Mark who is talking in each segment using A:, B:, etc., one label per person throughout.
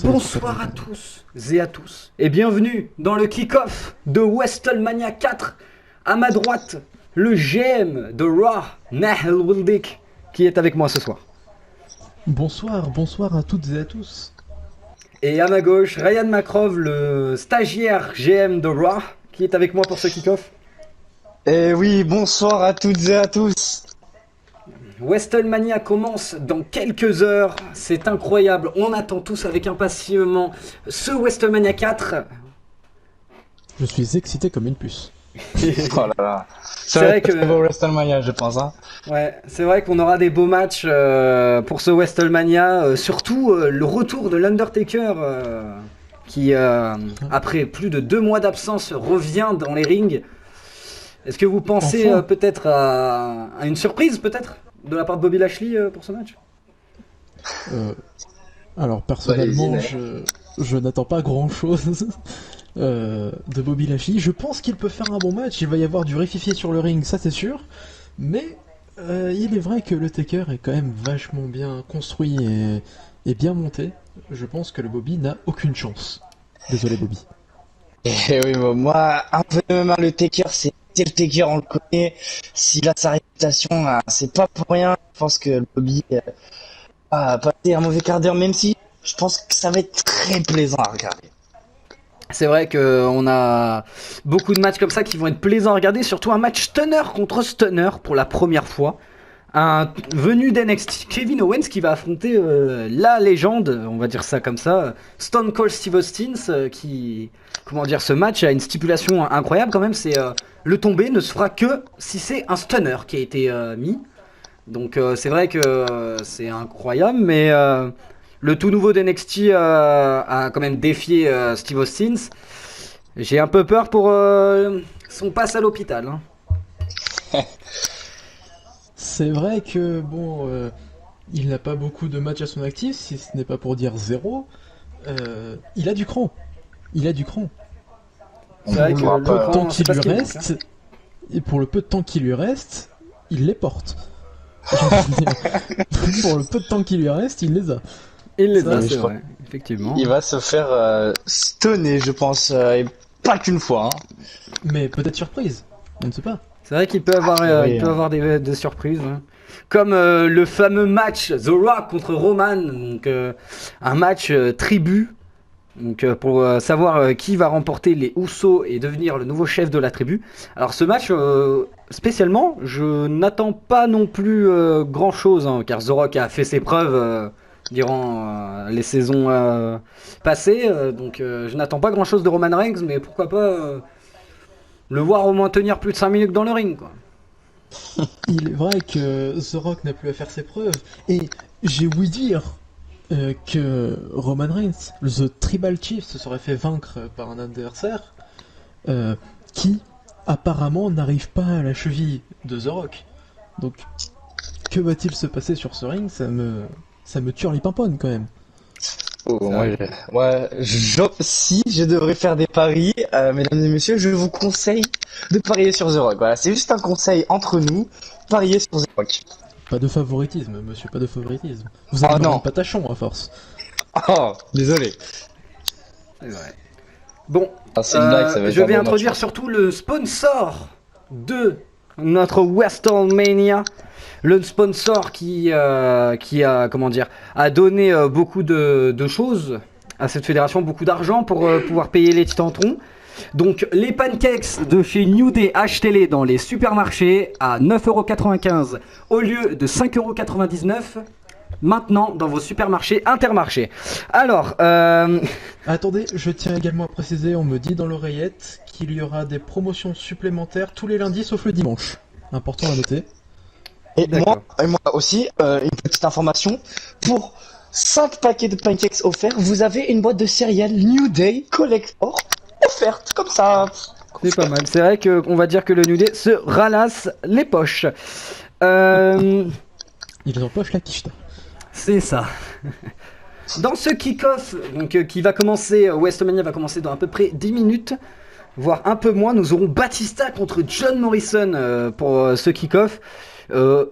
A: Bonsoir à tous et à tous, et bienvenue dans le kick-off de WrestleMania 4. À ma droite, le GM de Raw, Nahel Wildick, qui est avec moi ce soir.
B: Bonsoir à toutes et à tous.
A: Et à ma gauche, Ryan Macrov, le stagiaire GM de Raw, qui est avec moi pour ce kick-off.
C: Eh oui, bonsoir à toutes et à tous.
A: WrestleMania commence dans quelques heures, c'est incroyable, on attend tous avec impatiemment ce WrestleMania 4.
B: Je suis excité comme une puce.
C: Oh là là.
A: C'est vrai que
C: beau WrestleMania, je pense. Hein.
A: Ouais, c'est vrai qu'on aura des beaux matchs pour ce WrestleMania, surtout le retour de l'Undertaker qui, après plus de 2 mois d'absence, revient dans les rings. Est-ce que vous pensez
B: Enfin.
A: peut-être à une surprise peut-être de la part de Bobby Lashley pour ce match?
B: Alors personnellement,
C: Allez-y,
B: je n'attends pas grand-chose de Bobby Lashley. Je pense qu'il peut faire un bon match. Il va y avoir du rififié sur le ring, ça c'est sûr. Mais il est vrai que le Taker est quand même vachement bien construit et bien monté. Je pense que le Bobby n'a aucune chance. Désolé Bobby.
C: Eh oui, moi, un peu même le Taker, c'est le Taker, on le connaît. S'il a sa réputation, c'est pas pour rien. Je pense que le Bobby a passé un mauvais quart d'heure, même si je pense que ça va être très plaisant à regarder.
A: C'est vrai qu'on a beaucoup de matchs comme ça qui vont être plaisants à regarder, surtout un match stunner contre stunner pour la première fois. Un venu d'NXT, Kevin Owens qui va affronter la légende, on va dire ça comme ça, Stone Cold Steve Austin, qui, comment dire, ce match a une stipulation incroyable quand même, c'est le tombé ne se fera que si c'est un stunner qui a été mis. Donc c'est vrai que c'est incroyable, mais le tout nouveau d'NXT a quand même défié Steve Austin. J'ai un peu peur pour son passe à l'hôpital. Hein.
B: C'est vrai que bon, il n'a pas beaucoup de matchs à son actif, si ce n'est pas pour dire zéro. Il a du cran. Il a du cran.
A: C'est vrai que
B: Pour le peu de
A: cran,
B: temps
A: c'est
B: qu'il
A: pas
B: lui
A: ce qui manque,
B: reste, et pour le peu de temps qu'il lui reste, il les porte. J'ai envie de dire. Pour le peu de temps qu'il lui reste, il les a.
A: Il les
B: Ça,
A: a,
B: oui,
A: c'est
B: je crois.
A: vrai, effectivement.
C: Il va se faire stunner, je pense, et pas qu'une fois. Hein.
B: Mais peut-être surprise. On ne sait pas.
A: C'est vrai qu'il peut avoir,
C: oui,
A: il peut
C: hein.
A: avoir des surprises. Hein. Comme le fameux match The Rock contre Roman, donc un match tribu. Donc pour savoir qui va remporter les Usos et devenir le nouveau chef de la tribu. Alors ce match, spécialement, je n'attends pas non plus grand chose, hein, car The Rock a fait ses preuves durant les saisons passées. Donc je n'attends pas grand chose de Roman Reigns, mais pourquoi pas le voir au moins tenir plus de 5 minutes dans le ring, quoi.
B: Il est vrai que The Rock n'a plus à faire ses preuves. Et j'ai ouï dire que Roman Reigns, The Tribal Chief, se serait fait vaincre par un adversaire qui apparemment n'arrive pas à la cheville de The Rock. Donc, que va-t-il se passer sur ce ring? Ça me tue les pimponnes quand même.
C: Oh, si je devrais faire des paris, mesdames et messieurs, je vous conseille de parier sur The Rock. Voilà, c'est juste un conseil entre nous, parier sur The Rock.
B: Pas de favoritisme, monsieur, pas de favoritisme. Vous
C: Oh
B: avez
C: non.
B: un patachon à force.
C: Oh, désolé.
A: C'est vrai. Bon,
C: Ah, c'est une blague, ça va être
A: je
C: un
A: vais
C: bon
A: introduire
C: match.
A: surtout le sponsor de notre WrestleMania. Le sponsor qui a, comment dire, a donné beaucoup de choses à cette fédération, beaucoup d'argent pour pouvoir payer les Titantons. Donc les pancakes de chez New Day, achetez-les dans les supermarchés à 9,95€ au lieu de 5,99€ maintenant dans vos supermarchés Intermarché. Alors,
B: Attendez, je tiens également à préciser, on me dit dans l'oreillette qu'il y aura des promotions supplémentaires tous les lundis sauf le dimanche. Important à noter.
C: Et
A: D'accord.
C: moi aussi, une petite information. Pour 5 paquets de pancakes offerts, vous avez une boîte de céréales New Day Collector offerte, comme ça.
A: c'est pas mal. C'est vrai qu'on va dire que le New Day se ralasse les poches. Euh,
B: Ils empochent la quicheta.
A: c'est ça. Dans ce kick-off, donc, qui va commencer, WrestleMania va commencer dans à peu près 10 minutes, voire un peu moins, nous aurons Batista contre John Morrison pour ce kick-off.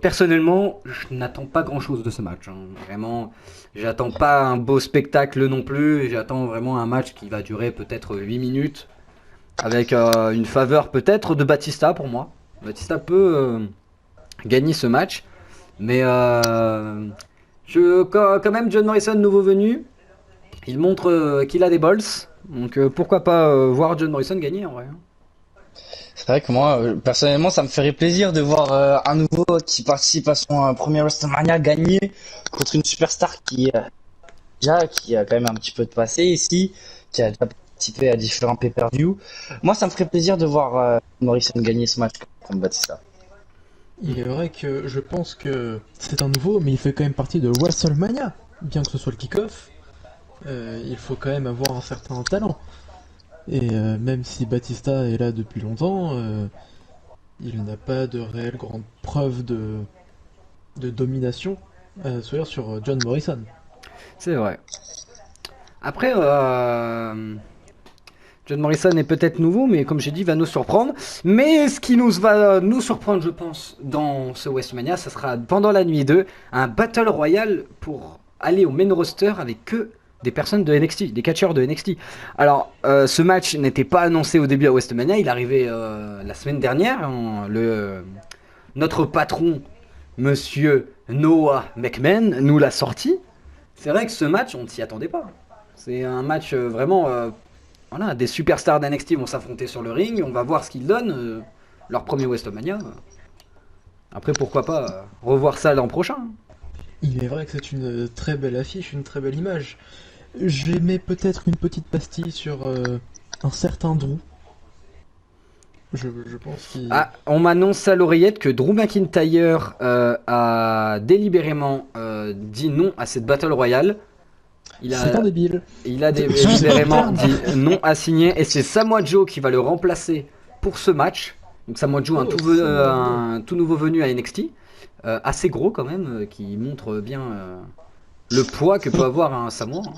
A: Personnellement, je n'attends pas grand-chose de ce match, hein. Vraiment, j'attends pas un beau spectacle non plus. J'attends vraiment un match qui va durer peut-être 8 minutes, avec une faveur peut-être de Batista pour moi. Batista peut gagner ce match, mais quand même John Morrison, nouveau venu, il montre qu'il a des balls. Donc pourquoi pas voir John Morrison gagner en vrai, hein.
C: C'est vrai que moi, personnellement, ça me ferait plaisir de voir un nouveau qui participe à son premier WrestleMania gagner contre une superstar qui a quand même un petit peu de passé ici, qui a déjà participé à différents pay-per-view. Moi, ça me ferait plaisir de voir Morrison gagner ce match contre Batista.
B: Il est vrai que je pense que c'est un nouveau, mais il fait quand même partie de WrestleMania. Bien que ce soit le kick-off, il faut quand même avoir un certain talent. Et même si Batista est là depuis longtemps, il n'a pas de réelle grande preuve de domination sur John Morrison.
A: C'est vrai. Après, John Morrison est peut-être nouveau, mais comme j'ai dit, va nous surprendre. Mais ce qui nous va nous surprendre, je pense, dans ce WrestleMania, ça sera pendant la nuit 2, un Battle Royale pour aller au main roster avec que des personnes de NXT, des catcheurs de NXT. Alors, ce match n'était pas annoncé au début à WrestleMania, il arrivait la semaine dernière. Notre patron, monsieur Noah McMahon, nous l'a sorti. C'est vrai que ce match, on ne s'y attendait pas. C'est un match vraiment... voilà, des superstars d'NXT vont s'affronter sur le ring, on va voir ce qu'ils donnent. Leur premier WrestleMania. Après, pourquoi pas revoir ça l'an prochain.
B: Il est vrai que c'est une très belle affiche, une très belle image. Je mets peut-être une petite pastille sur un certain Drew. Je pense qu'il...
A: Ah, on m'annonce à l'oreillette que Drew McIntyre a délibérément dit non à cette Battle Royale.
B: C'est un débile.
A: Il a délibérément dit non à signer et c'est Samoa Joe qui va le remplacer pour ce match. Donc Samoa Joe, un tout nouveau venu à NXT, assez gros quand même, qui montre bien le poids que peut avoir un Samoa, hein.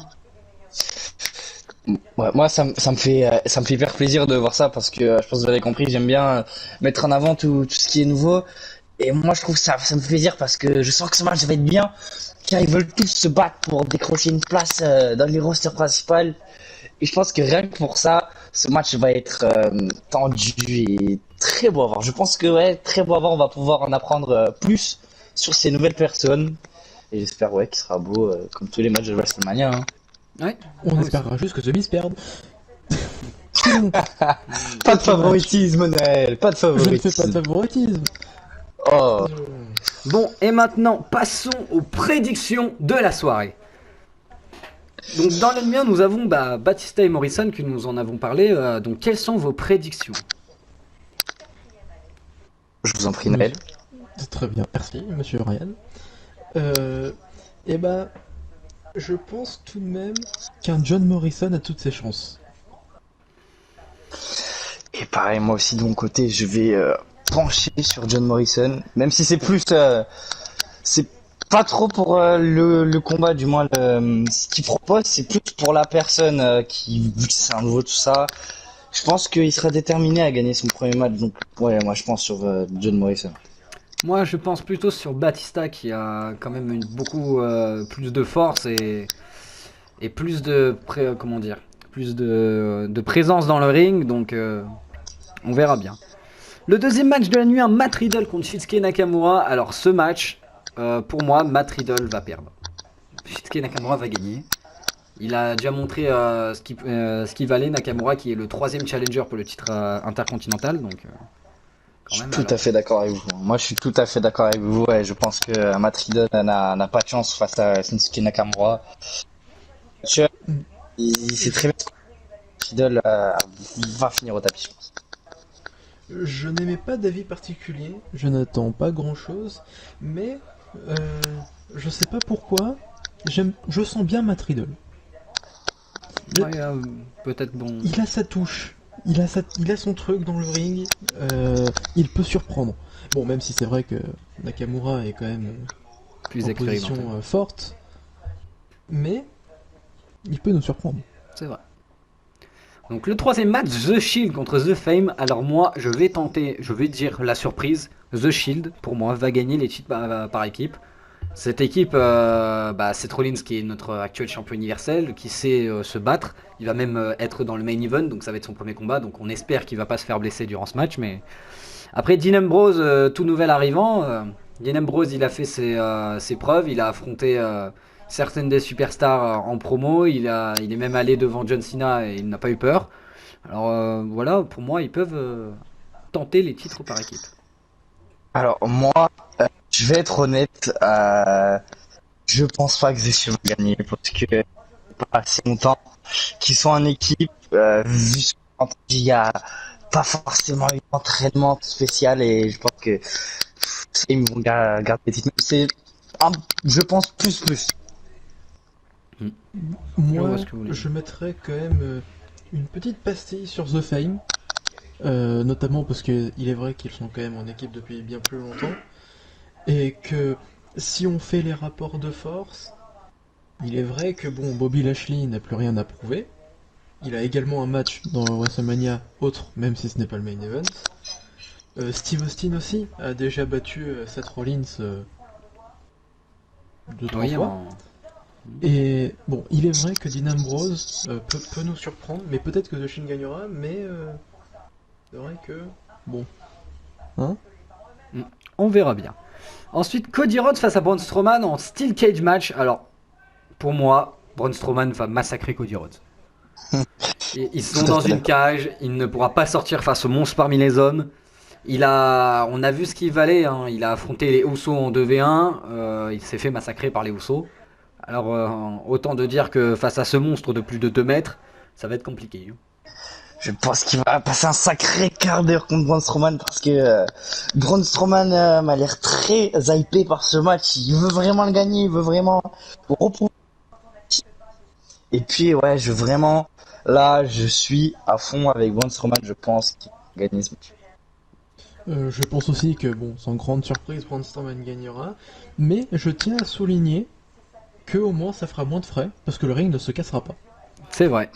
C: Ouais, moi, ça me fait hyper plaisir de voir ça parce que je pense que vous avez compris, j'aime bien mettre en avant tout ce qui est nouveau. Et moi, je trouve que ça me fait plaisir parce que je sens que ce match va être bien, car ils veulent tous se battre pour décrocher une place dans les rosters principales. Et je pense que rien que pour ça, ce match va être tendu et très beau à voir. Je pense que ouais, très beau à voir, on va pouvoir en apprendre plus sur ces nouvelles personnes. Et j'espère ouais, qu'il sera beau comme tous les matchs de WrestleMania, hein.
A: Ouais.
B: On espérera juste que The Miz perde.
C: Pas de favoritisme, Noël, pas de
B: Je ne fais pas de
C: favoritisme.
B: favoritisme.
C: Oh.
A: Bon, et maintenant, passons aux prédictions de la soirée. Donc, dans le mien, nous avons Batista et Morrison, que nous en avons parlé. Donc, quelles sont vos prédictions?
C: Je vous en prie, Noël.
B: C'est très bien, merci, monsieur Ryan. Et ben, je pense tout de même qu'un John Morrison a toutes ses chances.
C: Et pareil, moi aussi de mon côté, je vais pencher sur John Morrison, même si c'est plus, c'est pas trop pour le combat, du moins ce qu'il propose, c'est plus pour la personne qui, vu que c'est un nouveau tout ça. Je pense qu'il sera déterminé à gagner son premier match, donc ouais, moi je pense sur John Morrison.
A: Moi, je pense plutôt sur Batista, qui a quand même beaucoup plus de force et plus de comment dire, plus de présence dans le ring. Donc, on verra bien. Le deuxième match de la nuit, un Matt Riddle contre Shinsuke Nakamura. Alors, ce match, pour moi, Matt Riddle va perdre. Shinsuke Nakamura va gagner. Il a déjà montré ce qu'il valait, Nakamura, qui est le troisième challenger pour le titre intercontinental. Donc,
C: Je suis tout à fait d'accord avec vous. Moi, je suis tout à fait d'accord avec vous. Et je pense que Matt Riddle n'a pas de chance face à Shinsuke Nakamura. Il sait très bien que Riddle va finir au tapis, je pense.
B: Je n'émets pas d'avis particulier, je n'attends pas grand chose, mais je sais pas pourquoi, je sens bien Matt Riddle.
A: Ouais, peut-être bon.
B: Il a sa touche, il a son truc dans le ring, il peut surprendre. Bon, même si c'est vrai que Nakamura est quand même
A: Plus
B: en
A: expérimenté.
B: position forte, mais il peut nous surprendre.
A: C'est vrai. Donc le troisième match, The Shield contre The Fame. Alors moi, je vais dire la surprise. The Shield, pour moi, va gagner les titres par équipe. Cette équipe, Seth Rollins qui est notre actuel champion universel, qui sait se battre. Il va même être dans le main event, donc ça va être son premier combat. Donc on espère qu'il va pas se faire blesser durant ce match. Mais après Dean Ambrose, tout nouvel arrivant, Dean Ambrose il a fait ses preuves. Il a affronté certaines des superstars en promo. Il est même allé devant John Cena et il n'a pas eu peur. Alors voilà, pour moi, ils peuvent tenter les titres par équipe.
C: Alors moi, je vais être honnête, je pense pas que Zeshu va gagner parce que pas assez longtemps qu'ils sont en équipe, vu ce qu'on entend, il y a pas forcément eu d'entraînement spécial et je pense que ils vont garder les titres. C'est je pense plus.
B: Moi,
A: ce que vous voulez
B: je
A: dire.
B: mettrais quand même une petite pastille sur The Fame, notamment parce que il est vrai qu'ils sont quand même en équipe depuis bien plus longtemps, et que si on fait les rapports de force, il est vrai que bon, Bobby Lashley n'a plus rien à prouver. Il a également un match dans WrestleMania autre, même si ce n'est pas le main event. Steve Austin aussi a déjà battu Seth Rollins deux, trois
A: Oui,
B: fois. Et bon, il est vrai que Dean Ambrose peut nous surprendre, mais peut-être que The Shield gagnera, mais c'est vrai que... Bon. Hein?
A: on verra bien. Ensuite, Cody Rhodes face à Braun Strowman en Steel Cage match. Alors, pour moi, Braun Strowman va massacrer Cody Rhodes. Ils sont
C: Tout à
A: dans
C: fait
A: une
C: d'accord.
A: cage, il ne pourra pas sortir face au monstre parmi les hommes. On a vu ce qu'il valait, hein. Il a affronté les Usos en 2v1, il s'est fait massacrer par les Usos. Alors, autant de dire que face à ce monstre de plus de 2 mètres, ça va être compliqué, hein.
C: Je pense qu'il va passer un sacré quart d'heure contre Braun Strowman parce que Braun Strowman m'a l'air très hypé par ce match. Il veut vraiment le gagner, il veut vraiment reprouver. Et puis ouais, je suis à fond avec Braun Strowman. Je pense qu'il va gagner ce match.
B: Je pense aussi que, bon, sans grande surprise, Braun Strowman gagnera, mais je tiens à souligner que au moins ça fera moins de frais, parce que le ring ne se cassera pas.
A: C'est vrai.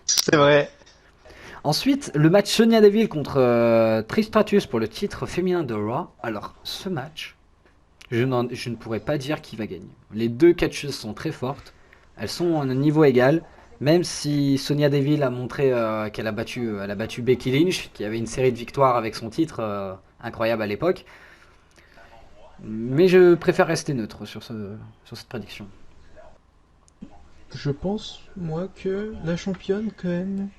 C: C'est vrai.
A: Ensuite, le match Sonya Deville contre Trish Stratus pour le titre féminin de Raw. Alors, ce match, je ne pourrais pas dire qui va gagner. Les deux catcheuses sont très fortes. Elles sont à un niveau égal. Même si Sonya Deville a montré elle a battu Becky Lynch, qui avait une série de victoires avec son titre incroyable à l'époque. Mais je préfère rester neutre sur cette prédiction.
B: Je pense, moi, que la championne, quand même,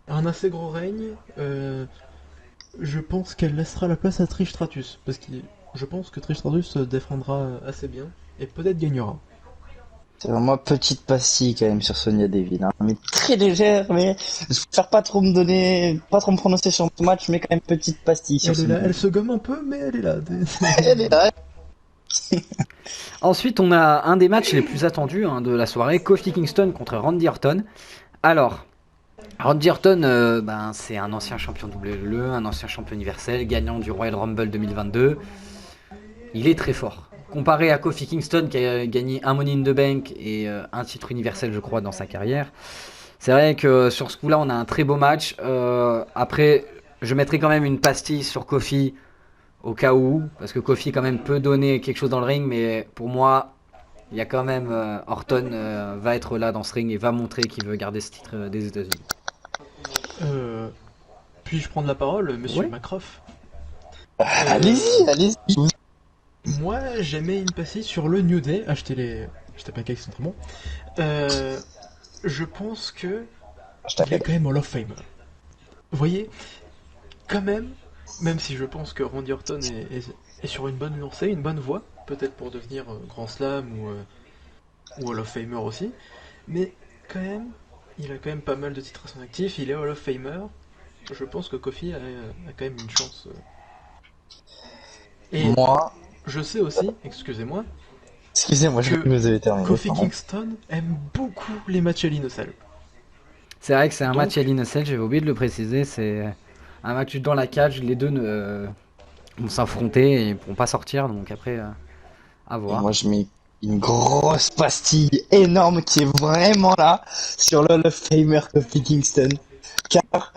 B: a un assez gros règne. Je pense qu'elle laissera la place à Trish Stratus, parce que je pense que Trish Stratus se défendra assez bien, et peut-être gagnera.
C: C'est vraiment petite pastille quand même sur Sonya Deville, hein. Mais très légère, mais je préfère pas trop me prononcer sur ce match, mais quand même petite pastille sur
B: Elle est
C: Sonya
B: là, elle
C: Deville.
B: se gomme un peu, mais elle est là.
C: Elle est là.
A: Ensuite, on a un des matchs les plus attendus de la soirée, Kofi Kingston contre Randy Orton. Alors, Randy Orton, c'est un ancien champion WWE, un ancien champion universel, gagnant du Royal Rumble 2022. Il est très fort. Comparé à Kofi Kingston qui a gagné un Money in the Bank et un titre universel, je crois, dans sa carrière. C'est vrai que sur ce coup-là, on a un très beau match. Après, je mettrai quand même une pastille sur Kofi au cas où, parce que Kofi quand même peut donner quelque chose dans le ring, mais pour moi, il y a quand même Orton va être là dans ce ring et va montrer qu'il veut garder ce titre des États-Unis.
B: Euh, Puis-je prendre la parole, monsieur
A: Ouais.
B: Macroff?
C: Allez-y.
B: Moi, j'aimais une passée sur le New Day, acheter les pancakes qui sont très bons. Euh, je pense que
C: Je
B: il est
C: t'appelle.
B: quand même Hall of Famer. Vous voyez, quand même si je pense que Randy Orton est sur une bonne lancée, une bonne voie, peut-être pour devenir Grand Slam ou Hall of Famer aussi, mais quand même, il a quand même pas mal de titres à son actif, il est Hall of Famer. Je pense que Kofi a quand même une chance. Et
C: Moi,
B: je sais aussi, excusez-moi,
C: excusez-moi, je
B: que
C: vous ai terminé.
B: Kofi
C: Pardon.
B: Kingston aime beaucoup les matchs à l'innocell.
A: C'est vrai que c'est un match à
B: Donc,
A: l'innocel, j'avais oublié de le préciser. C'est un match dans la cage, les deux vont s'affronter et ils ne pourront pas sortir, donc après, à
C: Et moi,
A: voir.
C: une grosse pastille énorme qui est vraiment là sur le Hall of Famer Kofi Kingston. Car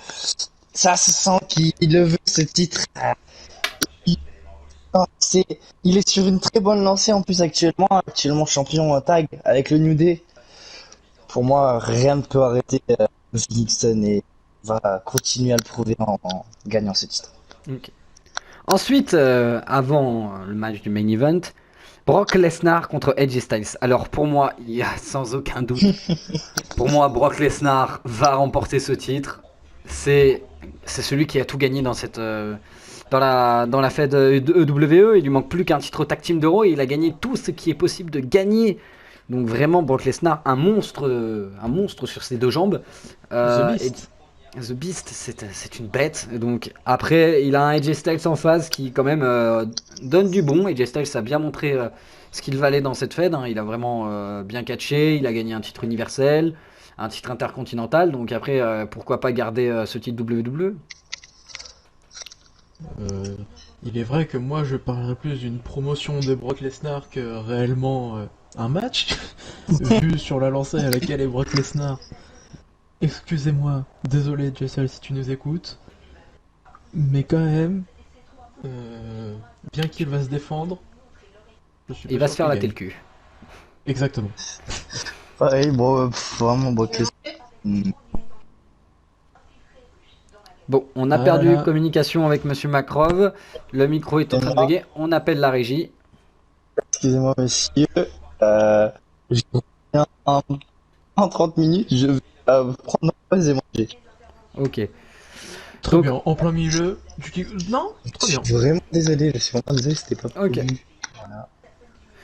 C: ça se sent qu'il le veut, ce titre. Il, il est sur une très bonne lancée en plus actuellement champion en tag avec le New Day. Pour moi, rien ne peut arrêter Kofi Kingston et va continuer à le prouver en gagnant ce titre.
A: Ok. Ensuite, avant le match du main event, Brock Lesnar contre AJ Styles. Alors pour moi, il y a sans aucun doute, pour moi, Brock Lesnar va remporter ce titre. C'est celui qui a tout gagné dans cette dans la fête de WWE. Il lui manque plus qu'un titre tag team d'Euro et il a gagné tout ce qui est possible de gagner. Donc vraiment, Brock Lesnar, un monstre sur ses deux jambes.
B: The Beast.
A: The Beast, c'est une bête. Donc après, il a un AJ Styles en face qui quand même donne du bon. AJ Styles a bien montré ce qu'il valait dans cette fed. Hein. Il a vraiment bien catché. Il a gagné un titre universel, un titre intercontinental. Donc après, pourquoi pas garder ce titre WWE?
B: Il est vrai que moi je parlerais plus d'une promotion de Brock Lesnar que réellement un match. Vu sur la lancée à laquelle est Brock Lesnar. Excusez-moi, désolé Jessel si tu nous écoutes, mais quand même, bien qu'il va se défendre, je suis
A: Il
B: pas
A: va
B: sûr
A: se faire
B: qu'il
A: la
B: gagne.
A: le cul.
B: Exactement.
C: Pareil, bon, vraiment Brock Lesnar.
A: Bon, on a
B: Voilà.
A: perdu communication avec Monsieur Macrov. Le micro est en train de bugger. On appelle la régie.
C: Excusez-moi, monsieur. Je reviens en 30 minutes. Je vais prendre ma pause et manger.
A: Ok.
B: Très
A: Donc-
B: bien, en plein milieu du Non, très bien.
C: Je suis vraiment désolé. Je suis vraiment désolé. C'était pas
A: Ok.
C: prévu.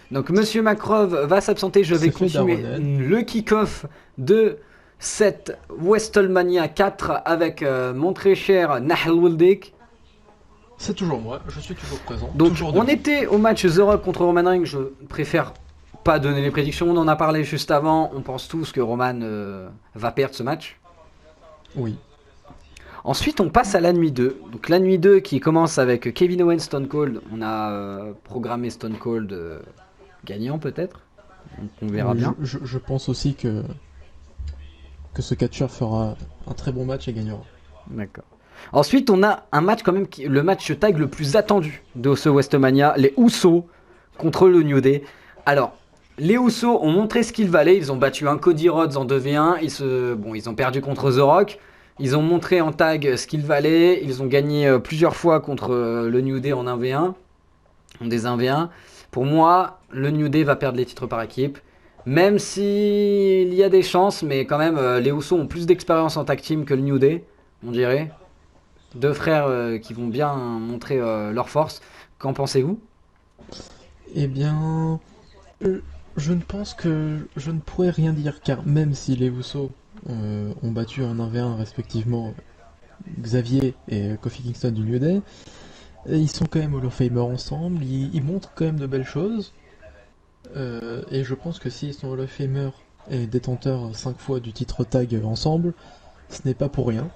A: Donc Monsieur Macrov va s'absenter, je vais
B: C'est fait,
A: continuer
B: Daroned.
A: le kick-off de cette WrestleMania 4 avec mon très cher Nahel Wildig.
B: C'est toujours moi, je suis toujours présent.
A: Donc
B: toujours
A: on
B: debout.
A: était au match The Rock contre Roman Reigns, je préfère pas donner les prédictions, on en a parlé juste avant, on pense tous que Roman va perdre ce match.
B: Oui.
A: Ensuite, on passe à la nuit 2. Donc la nuit 2 qui commence avec Kevin Owens, Stone Cold. On a programmé Stone Cold gagnant peut-être. Donc on verra
B: Oui,
A: bien.
B: Je pense aussi que ce catcheur fera un très bon match et gagnera.
A: D'accord. Ensuite, on a un match quand même, le match tag le plus attendu de ce WrestleMania, les Usos contre le New Day. Alors, les Usos ont montré ce qu'ils valaient. Ils ont battu un Cody Rhodes en 2v1. Ils ont perdu contre The Rock. Ils ont montré en tag ce qu'ils valaient. Ils ont gagné plusieurs fois contre le New Day en 1v1. En des 1v1. Pour moi, le New Day va perdre les titres par équipe. Même s'il y a des chances, mais quand même, les Usos ont plus d'expérience en tag team que le New Day, on dirait. Deux frères qui vont bien montrer leur force. Qu'en pensez-vous?
B: Eh bien, je ne pense que je ne pourrais rien dire car même si les Usos ont battu en 1v1 respectivement Xavier et Kofi Kingston du New Day, ils sont quand même Hall of Famer ensemble, ils montrent quand même de belles choses. Et je pense que s'ils sont Hall of Famer et détenteurs 5 fois du titre tag ensemble, ce n'est pas pour rien.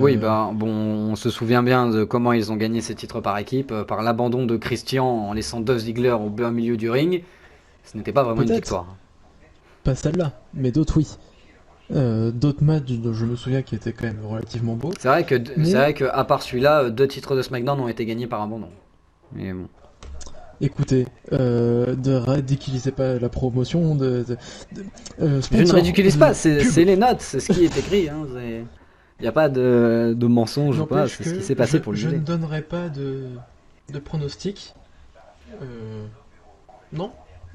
A: Oui, bah, bon, on se souvient bien de comment ils ont gagné ces titres par équipe, par l'abandon de Christian en laissant Dolph Ziggler au beau milieu du ring. Ce n'était pas vraiment une
B: Peut-être.
A: victoire.
B: Pas celle-là, mais d'autres oui. D'autres matchs dont je me souviens qui étaient quand même relativement beaux.
A: C'est vrai que,
B: Mais-
A: c'est vrai que à part celui-là, 2 titres de SmackDown ont été gagnés par abandon. Mais bon.
B: Écoutez, de ridiculisez pas la promotion
A: Je ne
B: sponsor,
A: ridiculise pas,
B: pub.
A: c'est les notes, c'est ce qui est écrit. Il n'y a pas de mensonge ou pas,
B: N'empêche
A: c'est ce
B: que
A: qui s'est passé
B: je-
A: pour le
B: Je
A: New
B: ne
A: Day.
B: donnerai pas de pronostic. Non,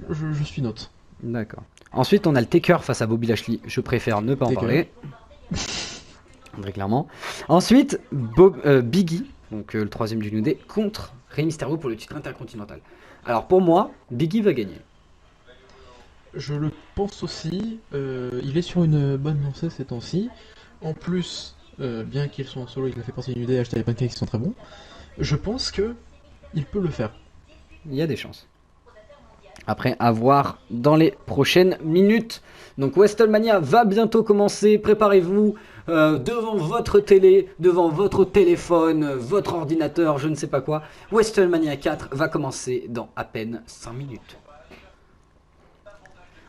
B: je suis neutre.
A: D'accord. Ensuite, on a le Taker face à Bobby Lashley. Je préfère ne pas en
B: Taker.
A: parler. Très clairement. Ensuite, Biggie, donc le troisième du New Day, contre Rey Mysterio pour le titre intercontinental. Alors pour moi, Biggie va gagner.
B: Je le pense aussi. Il est sur une bonne lancée ces temps-ci. En plus, bien qu'il soit en solo, il a fait partie du New Day, acheté les pancakes qui sont très bons. Je pense que il peut le faire.
A: Il y a des chances. Après, à voir dans les prochaines minutes. Donc WrestleMania va bientôt commencer. Préparez-vous devant votre télé, devant votre téléphone, votre ordinateur, je ne sais pas quoi. WrestleMania 4 va commencer dans à peine 5 minutes.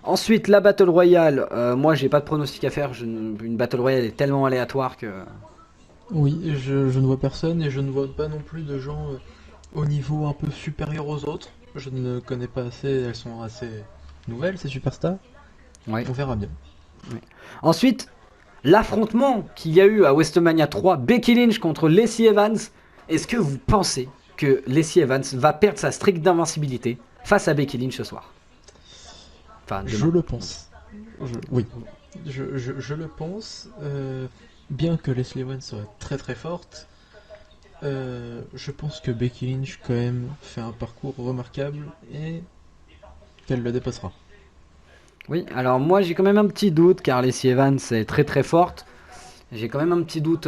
A: Ensuite, la Battle Royale. Moi, j'ai pas de pronostic à faire. Une Battle Royale est tellement aléatoire que.
B: Oui, je ne vois personne et je ne vois pas non plus de gens au niveau un peu supérieur aux autres. Je ne connais pas assez, elles sont assez nouvelles ces superstars.
A: Ouais.
B: On verra bien.
A: Ensuite, l'affrontement qu'il y a eu à WrestleMania 3, Becky Lynch contre Lacey Evans. Est-ce que vous pensez que Lacey Evans va perdre sa streak d'invincibilité face à Becky Lynch ce soir? Enfin,
B: Je
A: demain.
B: le pense. Oui, je le pense. Bien que Leslie Evans soit très très forte, je pense que Becky Lynch quand même fait un parcours remarquable et qu'elle le dépassera.
A: Oui, alors moi j'ai quand même un petit doute car Lacey Evans est très très forte. J'ai quand même un petit doute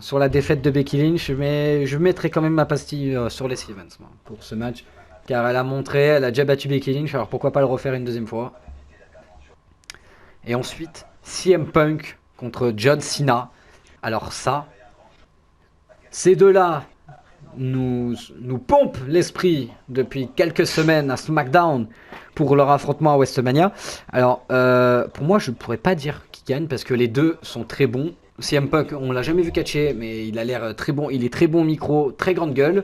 A: sur la défaite de Becky Lynch, mais je mettrai quand même ma pastille sur Lacey Evans moi, pour ce match. Car elle a montré, elle a déjà battu Becky Lynch, alors pourquoi pas le refaire une deuxième fois. Et ensuite, CM Punk contre John Cena. Alors ça, ces deux-là nous pompent l'esprit depuis quelques semaines à SmackDown pour leur affrontement à WrestleMania. Alors, pour moi, je ne pourrais pas dire qui gagne parce que les deux sont très bons. CM Punk, on l'a jamais vu catcher, mais il a l'air très bon. Il est très bon au micro, très grande gueule.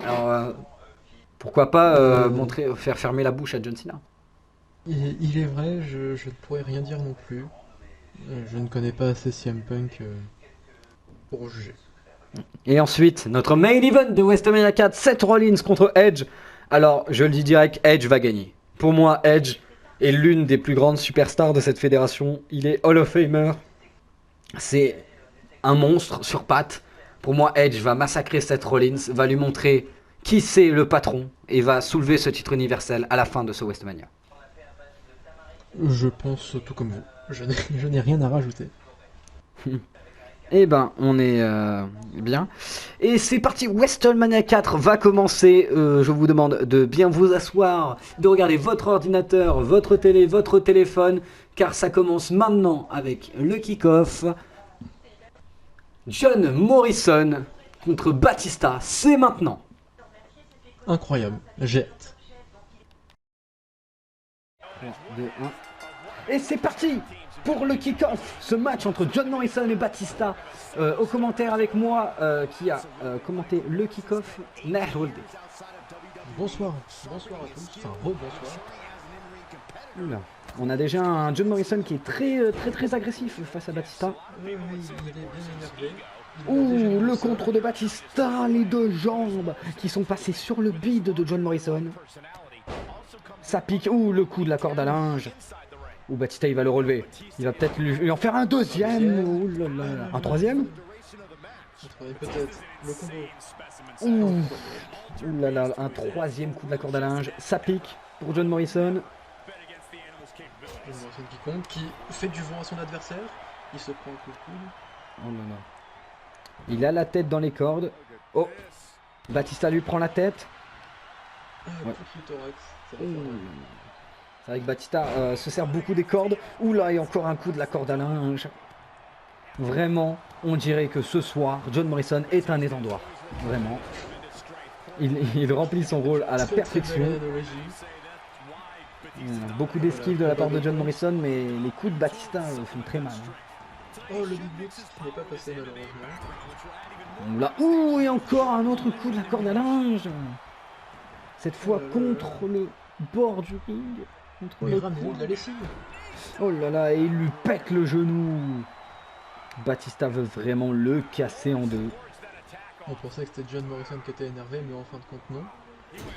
A: Alors, pourquoi pas faire fermer la bouche à John Cena.
B: Il est vrai, je ne pourrais rien dire non plus. Je ne connais pas assez CM Punk pour juger.
A: Et ensuite, notre main event de WrestleMania 4, Seth Rollins contre Edge. Alors, je le dis direct, Edge va gagner. Pour moi, Edge est l'une des plus grandes superstars de cette fédération. Il est Hall of Famer. C'est un monstre sur pattes. Pour moi, Edge va massacrer Seth Rollins, va lui montrer qui c'est le patron et va soulever ce titre universel à la fin de ce WrestleMania.
B: Je pense tout comme vous. Je n'ai rien à rajouter.
A: Eh ben, on est bien. Et c'est parti, WrestleMania 4 va commencer. Je vous demande de bien vous asseoir, de regarder votre ordinateur, votre télé, votre téléphone, car ça commence maintenant avec le kick-off. John Morrison contre Batista, c'est maintenant.
B: Incroyable, j'ai hâte.
A: 3, 2, 1. Et c'est parti pour le kick-off, ce match entre John Morrison et Batista. Au commentaire avec moi, qui a commenté le kick-off, Nahulde.
B: Bonsoir à tous, enfin rebonsoir.
A: Oula. On a déjà un John Morrison qui est très agressif face à Batista.
B: Oui, il est bien énervé.
A: Ouh, le contre de Batista, les deux jambes qui sont passées sur le bide de John Morrison. Ça pique, ouh, le coup de la corde à linge. Ouh, Batista il va le relever. Il va peut-être lui en faire un deuxième. Ouh là là. Un troisième.
B: Peut-être. Le combo.
A: Ouh là là, un troisième coup de la corde à linge. Ça pique pour John Morrison.
B: John Morrison qui compte, qui fait du vent à son adversaire. Il se prend un coup de coude.
A: Oh là là. Il a la tête dans les cordes. Oh, Batista lui prend la tête.
B: Ah,
A: Ouais.
B: coup sous le thorax. Ça va
A: Ouh.
B: faire mal.
A: C'est vrai que Batista se sert beaucoup des cordes. Ouh là, et encore un coup de la corde à linge. Vraiment, on dirait que ce soir, John Morrison est un étendoir. Vraiment. Il remplit son rôle à la
B: Très
A: perfection.
B: belle analogie.
A: Beaucoup d'esquives de la part de John Morrison, mais les coups de Batista font très mal.
B: Oh, le big boot qui n'est pas passé malheureusement.
A: Là, ouh, et encore un autre coup de la corde à linge. Cette fois contre le bord du ring. Contre
B: Mais
A: le
B: ramenez-nous
A: coin.
B: de la lessive.
A: Oh là là, et il lui pète le genou. Batista veut vraiment le casser en deux.
B: On pensait que c'était John Morrison qui était énervé, mais en fin de compte, non.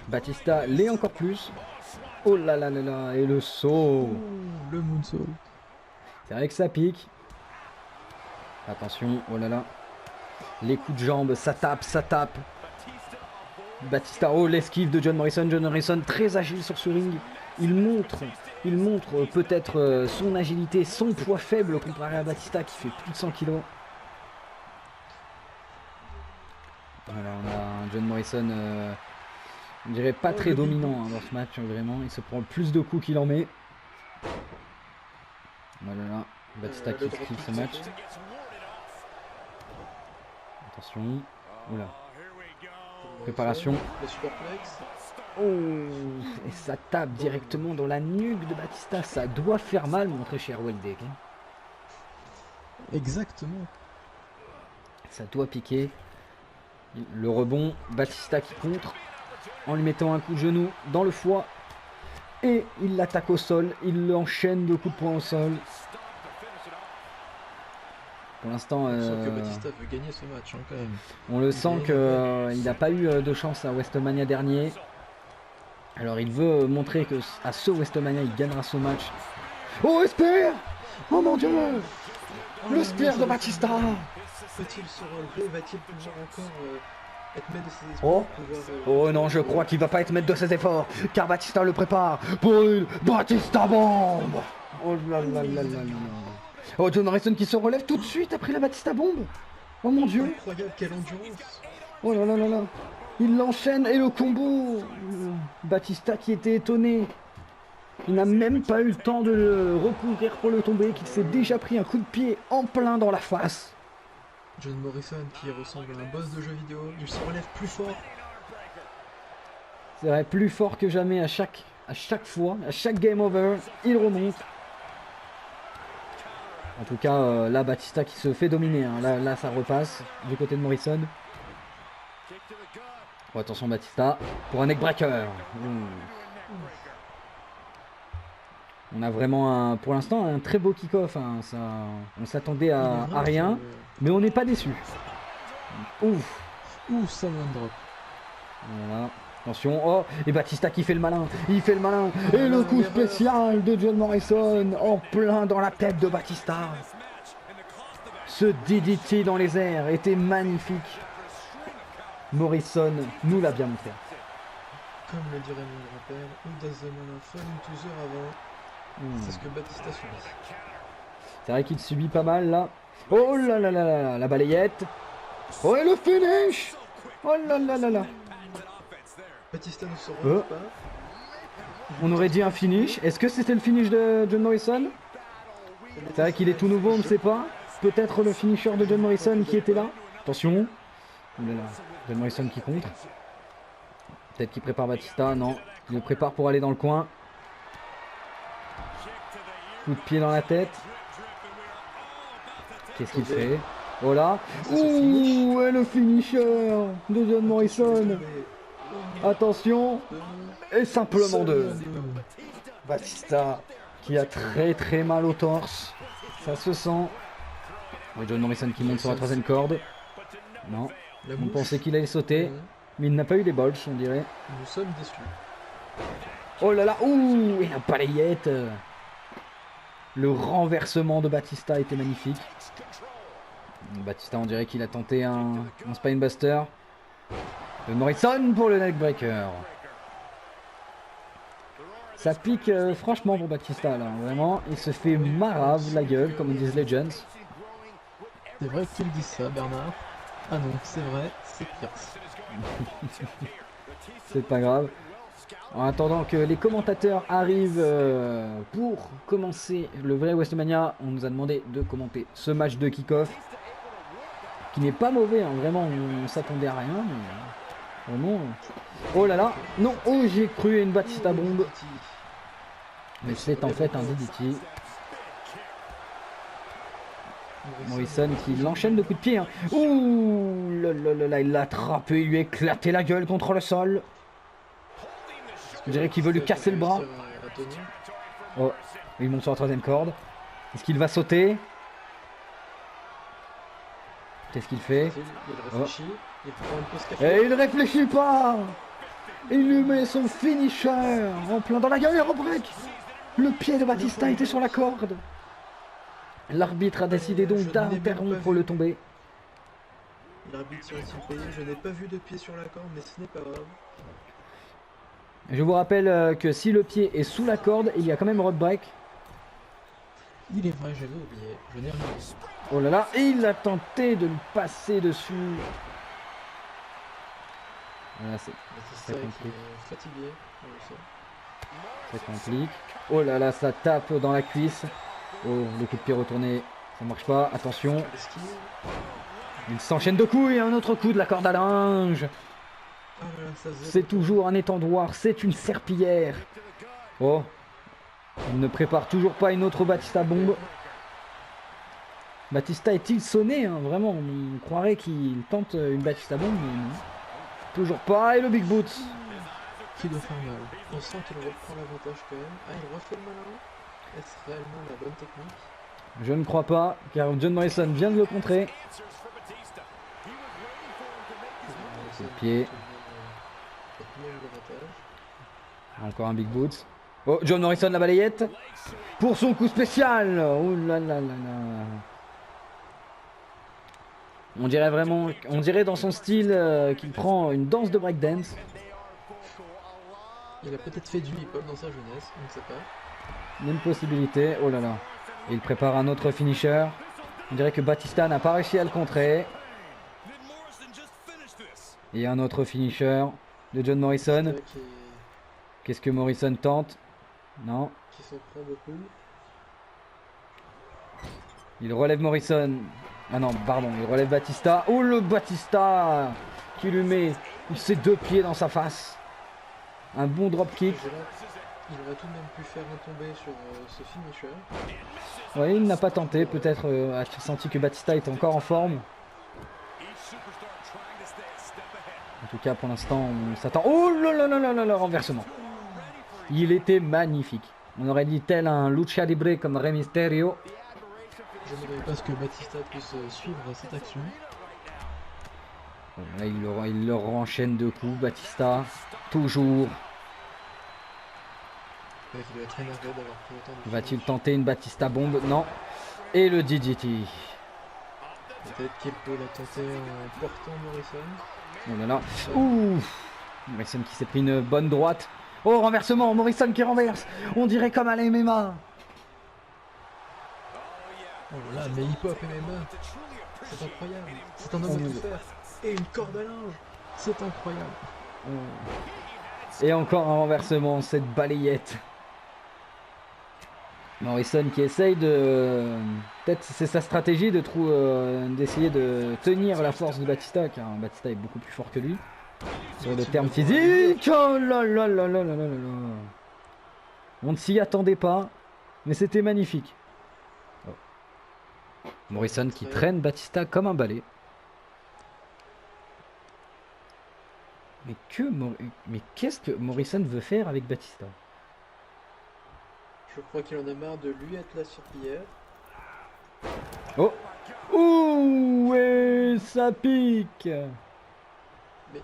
A: Batista l'est encore plus. Oh là là là là, et le saut.
B: Le moonsault.
A: C'est vrai que ça pique. Attention, oh là là. Les coups de jambe, ça tape, ça tape. Batista, oh l'esquive de John Morrison. John Morrison très agile sur ce ring. Il montre peut-être son agilité, son poids faible comparé à Batista qui fait plus de 100 kg. Voilà, on a un John Morrison, on dirait pas très dominant dans ce match, vraiment. Il se prend plus de coups qu'il en met. Voilà, là. Batista qui esquive ce match. Attention. Oula. Préparation.
B: Le superplex.
A: Oh, et ça tape directement dans la nuque de Batista. Ça doit faire mal, mon très cher Weldek.
B: Exactement.
A: Ça doit piquer. Le rebond, Batista qui contre en lui mettant un coup de genou dans le foie. Et il l'attaque au sol. Il l'enchaîne de coups de poing au sol. Pour l'instant,
B: On sent que Batista veut gagner ce match hein, quand même.
A: on le sent qu'il n'a pas eu de chance à WrestleMania dernier. Alors il veut montrer que à ce WrestleMania il gagnera ce match. Oh Spear! Oh mon dieu! Le Spear de Batista!
B: Peut-il se relever? Va-t-il pouvoir encore être maître de ses esprits
A: Oh.
B: pouvoir,
A: Oh non, je crois qu'il va pas être maître de ses efforts, car Batista le prépare pour une Batista bombe. Oh là là là là là. Oh, John Morrison qui se relève tout de suite après la Batista bombe. Oh mon dieu.
B: Incroyable, quelle endurance!
A: Oh là là là là. Il l'enchaîne et le combo. Batista qui était étonné. Il n'a même pas eu le temps de le recouvrir pour le tomber, qu'il s'est déjà pris un coup de pied en plein dans la face.
B: John Morrison qui ressemble à un boss de jeu vidéo, il se relève plus fort.
A: C'est vrai, plus fort que jamais à chaque fois, à chaque game over, il remonte. En tout cas, là, Batista qui se fait dominer. Hein. Là, ça repasse du côté de Morrison. Oh, attention, Batista pour un neckbreaker. On a vraiment, pour l'instant, un très beau kick-off. Hein. On s'attendait à rien, mais on n'est pas déçu. Ouf.
B: Ouh, ça me drop.
A: Voilà. Attention, oh, et Batista qui fait le malin, il fait le malin, et le coup spécial de John Morrison en plein dans la tête de Batista. Ce DDT dans les airs était magnifique. Morrison nous l'a bien montré.
B: Comme le dirait mon grand-père, who does the malin fall into the ravin. C'est ce que Batista subit.
A: C'est vrai qu'il subit pas mal là. Oh là là là là, la balayette. Oh et le finish. Oh là là là là.
B: Batista ne se relève pas.
A: On aurait dit un finish. Est-ce que c'était le finish de John Morrison? C'est vrai qu'il est tout nouveau, on ne sait pas. Peut-être le finisher de John Morrison qui était là. Attention. Oh là là. John Morrison qui contre. Peut-être qu'il prépare Batista. Non. Il le prépare pour aller dans le coin. Coup de pied dans la tête. Qu'est-ce qu'il fait? Oh là. Ouh, et le finisher de John Morrison. Attention. Et simplement deux. Batista qui a très très mal au torse. Ça se sent. Et John Morrison qui monte sur la troisième corde. Non. On pensait qu'il allait sauter. Mais il n'a pas eu les balles, on dirait.
B: Nous sommes déçus.
A: Oh là là. Ouh, et la balayette. Le renversement de Batista était magnifique. Batista, on dirait qu'il a tenté un spinebuster. Morrison pour le neckbreaker. Ça pique franchement pour Batista là, vraiment. Il se fait marave la gueule, comme disent Legends.
B: C'est vrai que tu le dis ça, Bernard. Ah non, c'est vrai, c'est pire.
A: C'est pas grave. En attendant que les commentateurs arrivent pour commencer le vrai WrestleMania, on nous a demandé de commenter ce match de kick-off. Qui n'est pas mauvais, hein. Vraiment, on s'attendait à rien. Mais, vraiment. Oh là là, non, oh j'ai cru à une Batista bombe. Mais c'est en fait un DDT. Morrison qui l'enchaîne de coups de pied. Hein. Ouh là là là là, il l'a attrapé, il lui a éclaté la gueule contre le sol. On dirait qu'il veut lui casser le bras. Oh, il monte sur la troisième corde. Est-ce qu'il va sauter? Qu'est-ce qu'il fait?
B: Il réfléchit, il prend une pause café.
A: Et il réfléchit pas. Il lui met son finisher en plein dans la gueule et rebreak. Le pied de Batista était sur la corde. L'arbitre a décidé donc d'interrompre le tombé.
B: L'arbitre serait-il payé? Je n'ai pas vu de pied sur la corde, mais ce n'est pas grave.
A: Je vous rappelle que si le pied est sous la corde, il y a quand même road break.
B: Il est vrai, j'avais oublié. Je n'ai rien vu.
A: Oh là là, il a tenté de le passer dessus. Voilà, c'est
B: Batista qui est fatigué, on le sait.
A: ça complique. Oh là là, ça tape dans la cuisse. Oh, le coup de pied retourné, ça marche pas. Attention, il s'enchaîne de coups et un autre coup de la corde à linge.
B: Ah là là, ça se voit.
A: C'est toujours un étendoir, c'est une serpillière. Oh, il ne prépare toujours pas une autre Batista bombe. Batista est-il sonné, hein, vraiment, on croirait qu'il tente une Batista bombe, mais non. Toujours pas, et le Big Boot.
B: Qui doit faire mal. On sent qu'il reprend l'avantage quand même. Ah, il refait le malin. Est-ce réellement la bonne technique?
A: Je ne crois pas, car John Morrison vient de le contrer.
B: Le
A: pied.
B: l'avantage.
A: Encore un Big Boot. Oh, John Morrison la balayette. Pour son coup spécial. Oh là là là là. On dirait vraiment, on dirait dans son style qu'il prend une danse de breakdance.
B: Il a peut-être fait du hip-hop dans sa jeunesse, on ne sait pas.
A: Même possibilité. Oh là là. Et il prépare un autre finisher. On dirait que Batista n'a pas réussi à le contrer. Et un autre finisher de John Morrison. Qu'est-ce que Morrison tente? Non.
B: Qui s'en prend beaucoup.
A: Il relève Morrison. Ah non, pardon, il relève Batista. Oh le Batista qui lui met ses deux pieds dans sa face. Un bon dropkick.
B: Il aurait tout de même pu faire un tombé sur ce finisher.
A: Oui, il n'a pas tenté. Peut-être a-t-il senti que Batista était encore en forme. En tout cas, pour l'instant, on s'attend. Oh là là là là là là, renversement. Il était magnifique. On aurait dit tel un Lucha Libre comme Rey Mysterio.
B: Je ne savais pas ce que Batista puisse suivre cette action.
A: Bon, là, il leur enchaîne deux coups. Batista, toujours.
B: Il doit être énervé d'avoir pris autant de
A: Va-t-il tenter une Batista bombe? Non. Et le DDT.
B: Peut-être qu'il peut la tenter en portant Morrison.
A: Oh là là. Ouh. Morrison qui s'est pris une bonne droite. Oh, renversement. Morrison qui renverse. On dirait comme à la MMA.
B: Oh là là, mais hip-hop MMA, c'est incroyable. C'est un homme à tout faire. Et une corde à linge. C'est incroyable.
A: Et encore un renversement, cette balayette. Morrison qui essaye de... Peut-être c'est sa stratégie de d'essayer de tenir la force de Batista, car Batista est beaucoup plus fort que lui. Sur le terme physique. Oh là là là là là là là. On ne s'y attendait pas, mais c'était magnifique. Oh. Morrison qui traîne Batista comme un balai. Mais qu'est-ce que Morrison veut faire avec Batista?
B: Je crois qu'il en a marre de lui être la serpillière.
A: Oh! Ouh! Et ça pique!
B: Mais...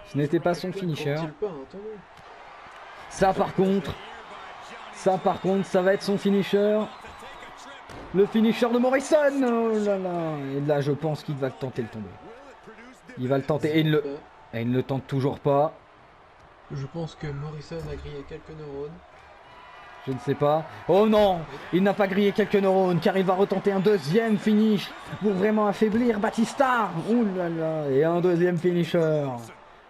A: Ce n'était pas son finisher.
B: Pas un tombé.
A: Ça par contre, ça va être son finisher. Le finisher de Morrison! Oh là là! Et là, je pense qu'il va tenter le tomber. Il va le tenter et il ne le tente toujours pas.
B: Je pense que Morrison a grillé quelques neurones.
A: Je ne sais pas. Oh non! Il n'a pas grillé quelques neurones car il va retenter un deuxième finish pour vraiment affaiblir Batista. Oh là là! Et un deuxième finisher.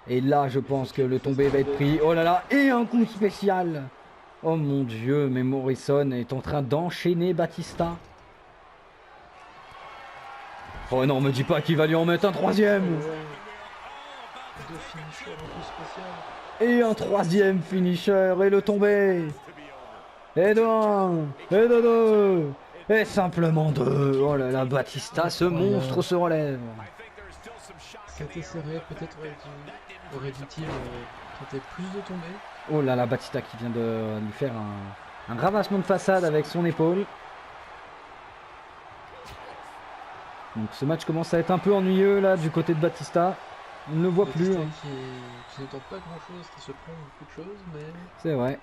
A: Et là, je pense que le tombé va être pris. Oh là là! Et un coup spécial! Oh mon Dieu, mais Morrison est en train d'enchaîner Batista. Oh non, me dis pas qu'il va lui en mettre un troisième!
B: Deux finishers un peu spécial.
A: Et un troisième finisher, et le tombé. Et de un, et de deux, et simplement deux. Oh là là, Batista, ce monstre se relève.
B: C'était serré, peut-être aurait-il tenter plus de tombées.
A: Oh là là, Batista qui vient de lui faire un ravassement de façade avec son épaule. Donc ce match commence à être un peu ennuyeux là du côté de Batista. On ne le voit plus. Hein.
B: Qui ne tente pas grand chose, qui se prend beaucoup de choses, mais...
A: C'est vrai.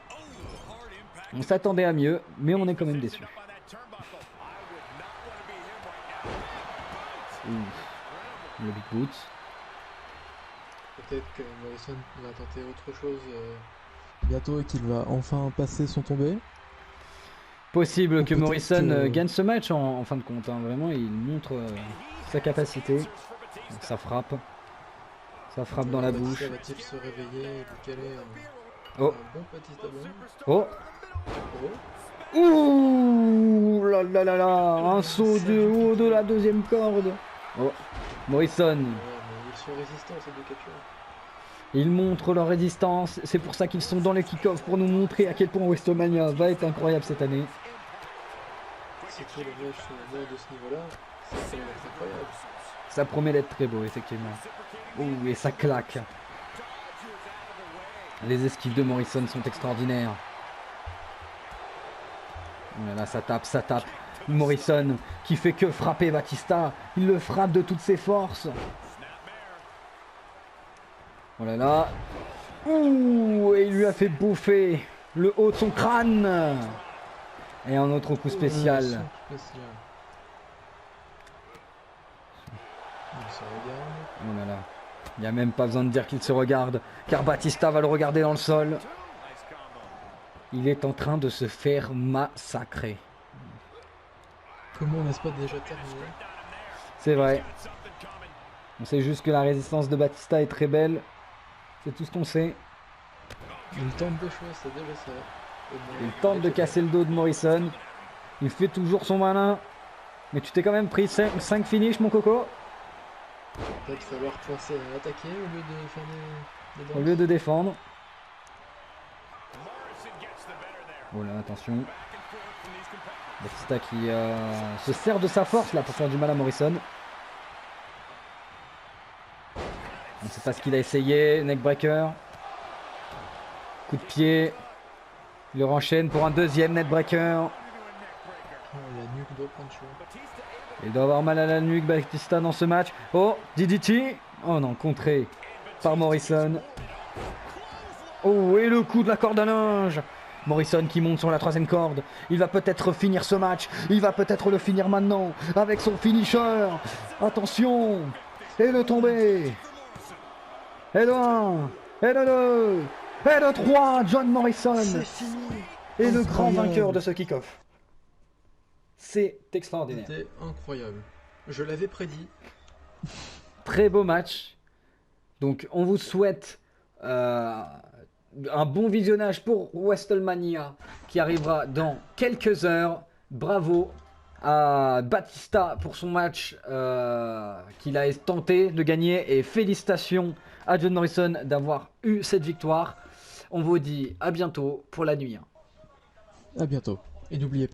A: On s'attendait à mieux, mais on est quand même déçu. Le Big Boot.
B: Peut-être que Morrison va tenter autre chose bientôt et qu'il va enfin passer son tombé.
A: Possible que Morrison gagne ce match en fin de compte. Hein. Vraiment, il montre sa capacité. Donc, ça frappe. Ça frappe dans la bouche.
B: Va-t-il se réveiller et lui caler un
A: bon
B: Batista bon.
A: Oh. Ouh là là là là. Un saut de haut de la deuxième corde. Oh. Morrison.
B: Ils sont résistants ces deux catcheurs.
A: Ils montrent leur résistance, c'est pour ça qu'ils sont dans le kick-off, pour nous montrer à quel point WrestleMania va être incroyable cette année.
B: Si tout le match de ce niveau-là, ça va être incroyable.
A: Ça promet d'être très beau, effectivement. Ouh, et ça claque. Les esquives de Morrison sont extraordinaires. Oh là là, ça tape, ça tape. Morrison qui fait que frapper Batista. Il le frappe de toutes ses forces. Oh là là. Ouh, et il lui a fait bouffer le haut de son crâne. Et un autre coup spécial.
B: Spécial. Il se regarde.
A: Oh là là. Il n'y a même pas besoin de dire qu'il se regarde, car Batista va le regarder dans le sol. Il est en train de se faire massacrer.
B: Comment n'est-ce pas déjà terminé?
A: C'est vrai. On sait juste que la résistance de Batista est très belle. C'est tout ce qu'on sait.
B: Il tente des choses, c'est déjà ça.
A: Il tente de casser le dos de Morrison. Il fait toujours son malin. Mais tu t'es quand même pris 5 finishes, mon coco.
B: Peut-être falloir penser à attaquer au lieu de faire des
A: Au lieu de défendre. Oh là, attention. Batista qui se sert de sa force là pour faire du mal à Morrison. On ne sait pas ce qu'il a essayé. Neckbreaker. Coup de pied. Il le renchaîne pour un deuxième neckbreaker.
B: Oh, la nuque doit prendre chaud.
A: Il doit avoir mal à la nuque Batista dans ce match. Oh, DDT. Oh non, contré par Morrison. Oh, et le coup de la corde à linge. Morrison qui monte sur la troisième corde. Il va peut-être finir ce match. Il va peut-être le finir maintenant avec son finisher. Attention. Et de tomber. Et de 1. Et de 2. Et de 3. John Morrison.
B: C'est fini.
A: Et le grand
B: Incroyable.
A: vainqueur de ce kick-off. C'est extraordinaire.
B: C'était incroyable. Je l'avais prédit.
A: Très beau match. Donc on vous souhaite un bon visionnage pour WrestleMania qui arrivera dans quelques heures. Bravo à Batista pour son match qu'il a tenté de gagner et félicitations à John Morrison d'avoir eu cette victoire. On vous dit à bientôt pour la nuit 1.
B: À bientôt. Et n'oubliez pas.